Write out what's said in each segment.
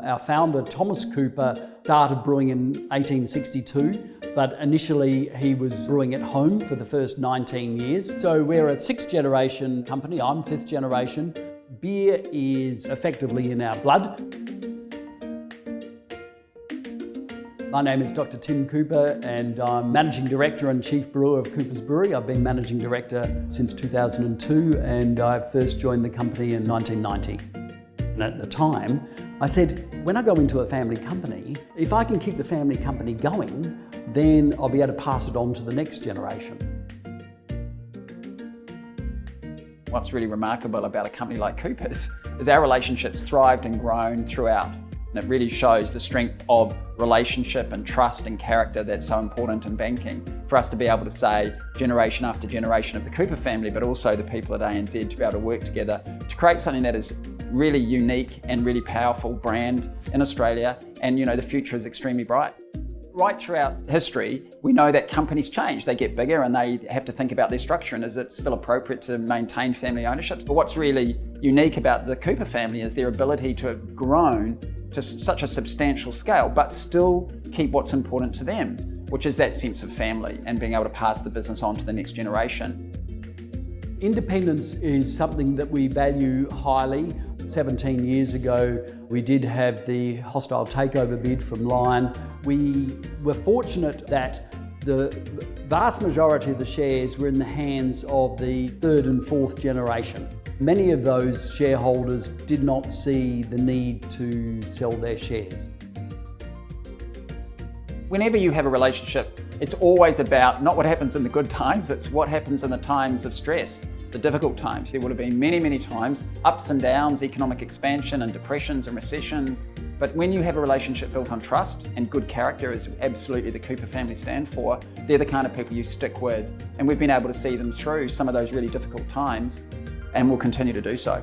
Our founder, Thomas Cooper, started brewing in 1862, but initially he was brewing at home for the first 19 years. So we're a sixth generation company. I'm fifth generation. Beer is effectively in our blood. My name is Dr. Tim Cooper and I'm Managing Director and Chief Brewer of Cooper's Brewery. I've been Managing Director since 2002 and I first joined the company in 1990. And at the time, I said, when I go into a family company, if I can keep the family company going, then I'll be able to pass it on to the next generation. What's really remarkable about a company like Cooper's is our relationships thrived and grown throughout. And it really shows the strength of relationship and trust and character that's so important in banking. For us to be able to say generation after generation of the Cooper family, but also the people at ANZ to be able to work together to create something that is really unique and really powerful brand in Australia. And the future is extremely bright. Right throughout history, we know that companies change. They get bigger and they have to think about their structure and is it still appropriate to maintain family ownership? But what's really unique about the Cooper family is their ability to have grown to such a substantial scale, but still keep what's important to them, which is that sense of family and being able to pass the business on to the next generation. Independence is something that we value highly. 17 years ago, we did have the hostile takeover bid from Lion. We were fortunate that the vast majority of the shares were in the hands of the third and fourth generation. Many of those shareholders did not see the need to sell their shares. Whenever you have a relationship, it's always about not what happens in the good times, it's what happens in the times of stress, the difficult times. There would have been many, many times, ups and downs, economic expansion and depressions and recessions. But when you have a relationship built on trust and good character, as absolutely the Cooper family stand for, they're the kind of people you stick with. And we've been able to see them through some of those really difficult times and will continue to do so.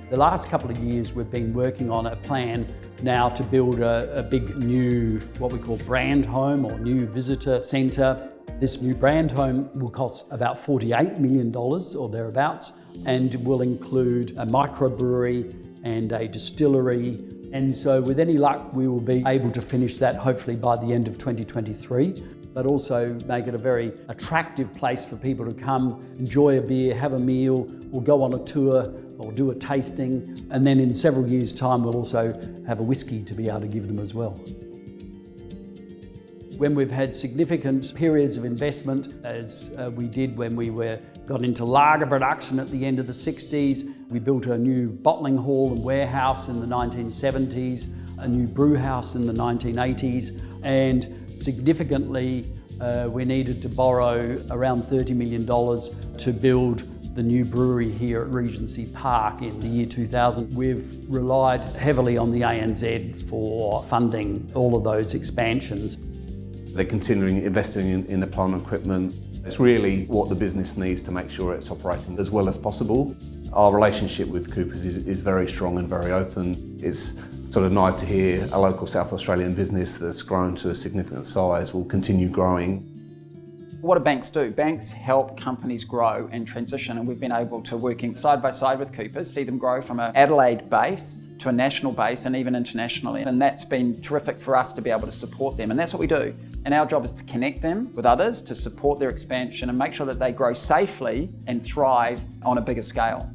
The last couple of years we've been working on a plan now to build a big new, what we call brand home or new visitor centre. This new brand home will cost about $48 million or thereabouts and will include a microbrewery and a distillery. And so with any luck, we will be able to finish that hopefully by the end of 2023, but also make it a very attractive place for people to come, enjoy a beer, have a meal, or go on a tour or do a tasting. And then in several years' time, we'll also have a whiskey to be able to give them as well. When we've had significant periods of investment, as we did when we got into lager production at the end of the 60s, we built a new bottling hall and warehouse in the 1970s, a new brew house in the 1980s, and significantly we needed to borrow around $30 million to build the new brewery here at Regency Park in the year 2000. We've relied heavily on the ANZ for funding all of those expansions. They're continuing investing in the plant and equipment. It's really what the business needs to make sure it's operating as well as possible. Our relationship with Coopers is very strong and very open. It's sort of nice to hear a local South Australian business that's grown to a significant size will continue growing. What do banks do? Banks help companies grow and transition, and we've been able to, working side by side with Coopers, see them grow from an Adelaide base to a national base and even internationally. And that's been terrific for us to be able to support them, and that's what we do. And our job is to connect them with others, to support their expansion and make sure that they grow safely and thrive on a bigger scale.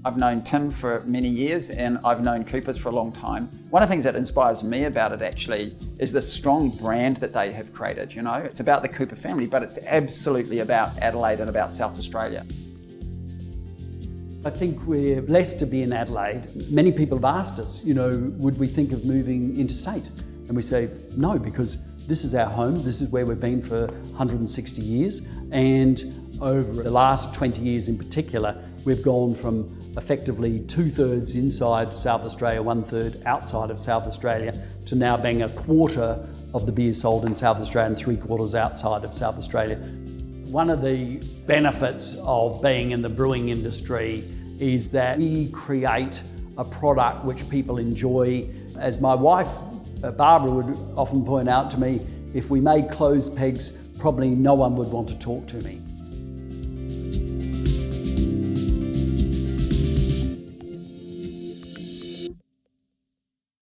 I've known Tim for many years and I've known Coopers for a long time. One of the things that inspires me about it actually is the strong brand that they have created. It's about the Cooper family, but it's absolutely about Adelaide and about South Australia. I think we're blessed to be in Adelaide. Many people have asked us, would we think of moving interstate? And we say no, because this is our home. This is where we've been for 160 years. And over the last 20 years in particular, we've gone from effectively 2/3 inside South Australia, 1/3 outside of South Australia, to now being a quarter of the beer sold in South Australia and 3/4 outside of South Australia. One of the benefits of being in the brewing industry is that we create a product which people enjoy. As my wife, Barbara, would often point out to me, if we made clothes pegs, probably no one would want to talk to me.